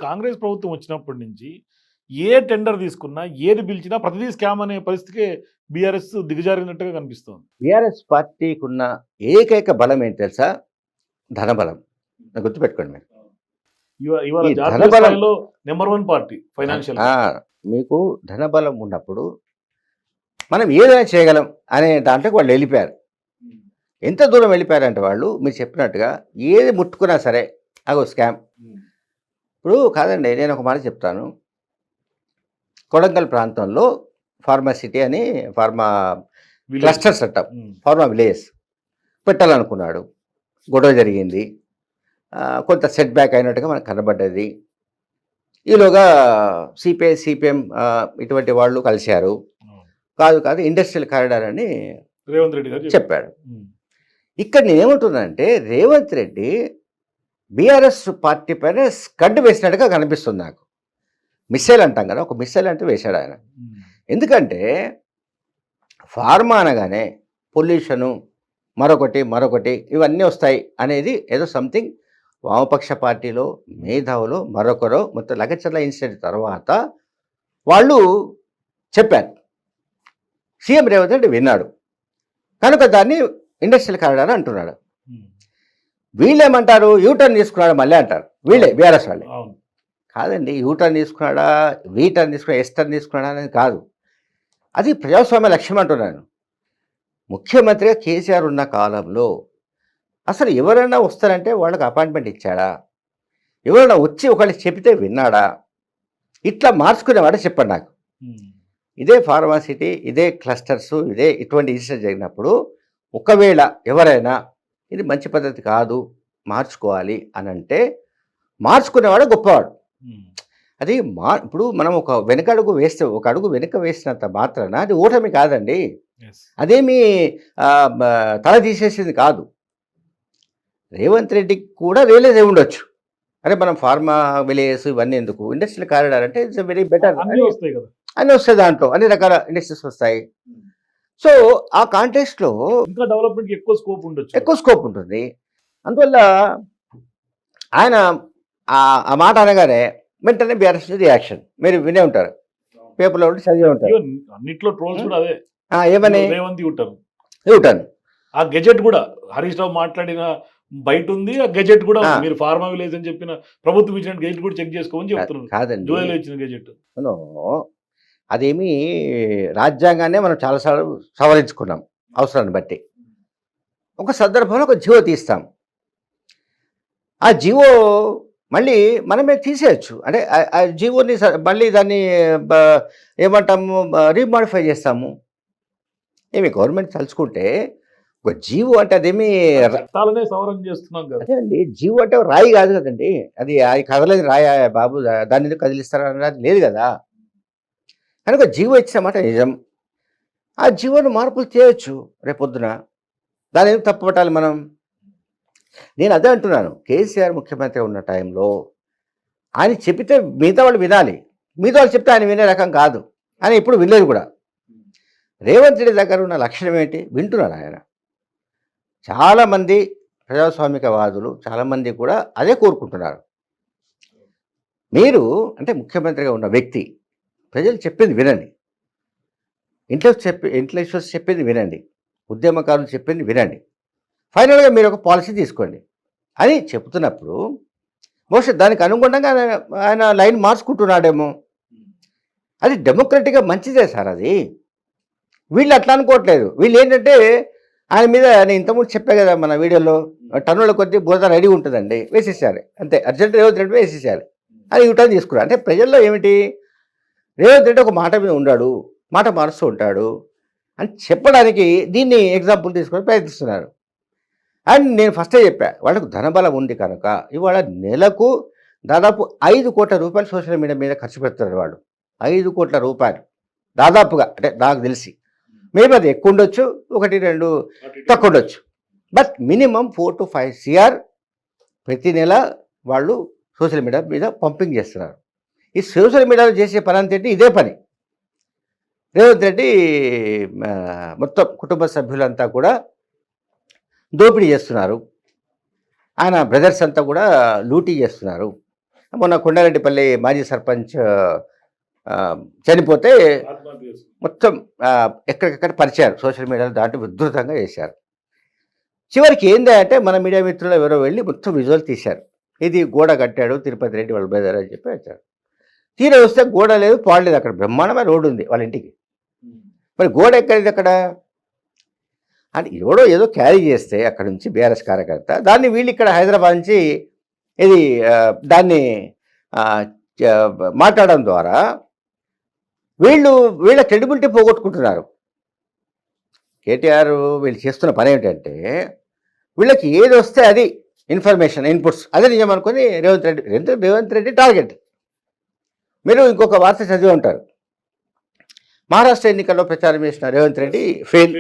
కాంగ్రెస్ ప్రభుత్వం వచ్చినప్పటి నుంచి ఏ టెండర్ తీసుకున్నా, ఏది పిలిచినా ప్రతిదీ స్కామ్ అనే పరిస్థితికే బీఆర్ఎస్ దిగజారినట్టుగా కనిపిస్తోంది. బీఆర్ఎస్ పార్టీకున్న ఏకైక బలం ఏంటి తెలుసా? ధనబలం. గుర్తుపెట్టుకోండి మీరు. ఇవాళ ఈ జాతీయ ధనబలం స్థాయిలో నంబర్ 1 పార్టీ ఫైనాన్షియల్‌గా. ఆ! మీకు ధనబలం ఉన్నప్పుడు మనం ఏదైనా చేయగలం అనే దాంట్లోకి వాళ్ళు వెళ్ళిపోయారు. హ్మ్. ఎంత దూరం వెళ్ళిపోయారంటే వాళ్ళు మీరు చెప్పినట్టుగా ఏది ముట్టుకున్నా సరే అగో స్కామ్. హ్మ్. ఇప్పుడు కాదండి నేను ఒక మాట చెప్తాను. కొడంగల్ ప్రాంతంలో ఫార్మా సిటీ అని pharma village. Cluster setup, hmm. Pharma village పెట్టాలనుకున్నాడు. గొడవ జరిగింది. కొంత సెట్ బ్యాక్ అయినట్టుగా మనకు కనబడ్డది. ఈలోగా సిపిఐ, సిపిఎం ఇటువంటి వాళ్ళు కలిశారు. అవును. కాదు ఇండస్ట్రియల్ కారిడార్ అని రేవంత్ రెడ్డి గారు చెప్పాడు. హ్మ్. ఇక్కడ నేనేమంటున్నానంటే రేవంత్ రెడ్డి బీఆర్ఎస్ పార్టీ పైన స్కడ్ వేసినట్టుగా కనిపిస్తుంది నాకు. మిస్సైల్ అంటాం కదా! ఒక మిస్సైల్ అంటే వేశాడు ఆయన. హ్మ్. ఎందుకంటే ఫార్మా అనగానే పొల్యూషను మరొకటి ఇవన్నీ వస్తాయి అనేది ఏదో సంథింగ్ వామపక్ష పార్టీలో మేధావులు మరొకరో మొత్తం లగచర్ల ఇన్సిడెంట్ తర్వాత వాళ్ళు చెప్పారు. సీఎం రేవంత్ రెడ్డి విన్నాడు. కనుక దాన్ని ఇండస్ట్రియల్ కారిడార్ అంటున్నాడు. హ్మ్. వీళ్ళేమంటారు యూటర్న్ తీసుకున్నాడు మళ్ళీ అంటారు. వీళ్ళే బీఆర్ఎస్ వాళ్ళే. అవును. కాదండి యూటర్న్ తీసుకున్నాడా, వీటర్న్ తీసుకున్నాడా, ఎస్టర్న్ తీసుకున్నాడా అనేది కాదు. అది ప్రజాస్వామ్య లక్ష్యం అంటున్నాను. ముఖ్యమంత్రిగా కేసీఆర్ ఉన్న కాలంలో అసలు ఎవరైనా వస్తారంటే వాళ్ళకి అపాయింట్మెంట్ ఇచ్చాడా? ఎవరైనా వచ్చి ఒకళ్ళకి చెబితే విన్నాడా? ఇట్లా మార్చుకునేవాడే చెప్పండి నాకు. హ్మ్. ఇదే ఫార్మా సిటీ, ఇదే క్లస్టర్సు, ఇదే ఇటువంటి ఇన్సిడెంట్ జరిగినప్పుడు ఒకవేళ ఎవరైనా ఇది మంచి పద్ధతి కాదు, మార్చుకోవాలి అనంటే మార్చుకునేవాడే గొప్పవాడు. హ్మ్. అది ఇప్పుడు మనం ఒక అడుగు వెనక వేసినంత మాత్రాన అది ఓటమి కాదండి. యెస్. అదేమీ తల తీసేసింది కాదు. రేవంత్ రెడ్డికి కూడా రియలైజ్ అయి ఉండొచ్చు. అరే మనం ఫార్మా విలేజెస్ ఇవన్నీ ఎందుకు? ఇండస్ట్రియల్ కారిడార్ అంటే ఇట్స్ వెరీ బెటర్ అన్నీ వస్తాయి కదా! అన్నీ వస్తాయి దాంట్లో. అన్ని రకాల ఇండస్ట్రీస్ వస్తాయి. హ్మ్. సో, ఆ కాంటెక్స్ట్‌లో ఇంకా డెవలప్‌మెంట్‌కి ఎక్కువ స్కోప్ ఉండొచ్చు కదా! ఎక్కువ స్కోప్ ఉంటుంది. అందువల్ల ఆయన ఆ మాట అనగానే వెంటనే బీఆర్ఎస్ రియాక్షన్. మీరు వినే ఉంటారు. అవును. పేపర్‌లో కూడా చదివే ఉంటారు. ఈవెన్ అన్నిట్లో ట్రోల్స్ హ్మ్. కూడా అదే. ఏమని? రేవంత్ యూటర్న్. యూటర్న్. ఆ గెజెట్ గూడా హరీష్ రావు మాట్లాడిన బయటుంది. ఆ గెజెట్ గూడా ఆ! ఉంది. మీరు ఫార్మా విలేజ్ అని చెప్పిన ప్రభుత్వం ఇచ్చిన గెజెట్ కూడా చెక్ చేసుకోమని చెప్తున్నారు. కాదండి. జూలైలో ఇచ్చిన గెజెట్. నో. అదేమి రాజ్యాంగాన్నే మనం చాలా సార్లు సవరించుకున్నాం అవసరాన్ని బట్టి. ఒక సందర్భంలో ఒక జీవో తీస్తాం. ఆ జీవో మళ్ళీ మనమే తీసేయొచ్చు. అంటే ఆ జీవోని మళ్ళీ దాన్ని బ ఏమంటాము రీమాడిఫై చేస్తాము. ఏమి గవర్నమెంట్ తలుచుకుంటే ఒక జీవో అంటే అదేమి చట్టాలనే సవరణ చేస్తున్నాం కదా! అదే అండి. జీవో అంటే రాయి కాదు కదండీ. అది కదలని రాయా బాబు దాన్ని ఎందుకు కదిలిస్తారన్నది లేదు కదా! కనుక జీవో ఇచ్చిన మాట నిజం. ఆ జీవోను మార్పులు చేయొచ్చు రేపొద్దున. దాన్ని ఎందుకు తప్పుపట్టాలి మనం? నేను అదే అంటున్నాను. కేసీఆర్ ముఖ్యమంత్రి ఉన్న టైంలో ఆయన చెప్పితే మిగతా వాళ్ళు వినాలి. మిగతా వాళ్ళు చెప్తే ఆయన వినే రకం కాదు. ఆయన ఇప్పుడు వినలేదు కూడా. రేవంత్ రెడ్డి దగ్గర ఉన్న లక్షణం ఏంటి? వింటున్నాడు ఆయన. చాలామంది ప్రజాస్వామికవాదులు చాలామంది కూడా అదే కోరుకుంటున్నారు. మీరు అంటే ముఖ్యమంత్రిగా ఉన్న వ్యక్తి ప్రజలు చెప్పింది వినండి. ఇంటలెక్చువల్స్ చెప్పింది వినండి. ఉద్యమకారులు చెప్పింది వినండి. ఫైనల్‌గా మీరు ఒక పాలసీ తీసుకోండి అని చెప్తున్నప్పుడు బహుశా దానికి అనుగుణంగా ఆయన లైన్ మార్చుకుంటున్నాడేమో. అది డెమోక్రటిక్‌గా మంచిదే సార్ అది. వీళ్ళు అట్లా అనుకోవట్లేదు. వీళ్ళేంటంటే ఆయన మీద నేను ఇంతకుముందు చెప్పా కదా మన వీడియోలో టన్నుల కొద్దీ బురద రెడీ ఉంటుందండి. వేసేసేయాలి. అంతే అర్జెంట్ రేవంత్ రెడ్డి వేసేసేయాలి. అది యూటర్న్ తీసుకున్నారు. అంటే ప్రజల్లో ఏమిటి? రేవంత్ రెడ్డి ఒక మాట మీద ఉన్నాడు. మాట మారుస్తూ ఉంటాడు అని చెప్పడానికి దీన్ని ఎగ్జాంపుల్ తీసుకొని ప్రయత్నిస్తున్నారు. అండ్ నేను ఫస్టే చెప్పా. వాళ్ళకు ధనబలం ఉంది కనుక ఇవాళ నెలకు దాదాపు 5,00,00,000 రూపాయలు సోషల్ మీడియా మీద ఖర్చు పెడుతున్నారు వాళ్ళు. 5,00,00,000 రూపాయలు దాదాపుగా అంటే నాకు తెలిసి. మేబీ అది ఎక్కువ ఉండొచ్చు. 1, 2 తక్కువ ఉండొచ్చు. బట్ మినిమమ్ 4-5 సిఆర్ ప్రతి నెల వాళ్ళు సోషల్ మీడియా మీద పంపింగ్ చేస్తున్నారు. ఈ సోషల్ మీడియాలో చేసే పని అంతేంటి ఇదే పని. రేవంత్ రెడ్డి మొత్తం కుటుంబ సభ్యులంతా కూడా దోపిడీ చేస్తున్నారు. ఆయన బ్రదర్స్ అంతా కూడా లూటీ చేస్తున్నారు. మొన్న కొండారెడ్డిపల్లి మాజీ సర్పంచ్ ఆ, చనిపోతే మొత్తం ఎక్కడికక్కడ పరిచారు సోషల్ మీడియాలో, దాంట్లో ఉధృతంగా చేశారు. చివరికి ఏంది అంటే మన మీడియా మిత్రులు ఎవరో వెళ్ళి మొత్తం విజువల్ తీశారు. ఇది గోడ కట్టాడు తిరుపతి రెడ్డి వాళ్ళ బ్రదర్ అని చెప్పి వచ్చారు. తీరా వస్తే గోడ లేదు, పాడలేదు, అక్కడ బ్రహ్మాండమైన రోడ్డు ఉంది వాళ్ళ ఇంటికి. మరి గోడ ఎక్కడిది అక్కడ అంటే ఎవడో ఏదో క్యారీ చేస్తే అక్కడ నుంచి బీఆర్ఎస్ కార్యకర్త దాన్ని వీళ్ళు ఇక్కడ హైదరాబాద్ నుంచి ఇది దాన్ని ఆ, మాట్లాడడం ద్వారా వీళ్ళ క్రెడిబిలిటీ పోగొట్టుకుంటున్నారు. కేటీఆర్ వీళ్ళు చేస్తున్న పని ఏంటంటే వీళ్ళకి ఏది వస్తే అది ఇన్ఫర్మేషన్ ఇన్పుట్స్ అదే నిజం అనుకుని రేవంత్ రెడ్డి టార్గెట్. మీరు ఇంకొక వార్త చదివి ఉంటారు, మహారాష్ట్ర ఎన్నికల్లో ప్రచారం చేసిన రేవంత్ రెడ్డి ఫెయిల్.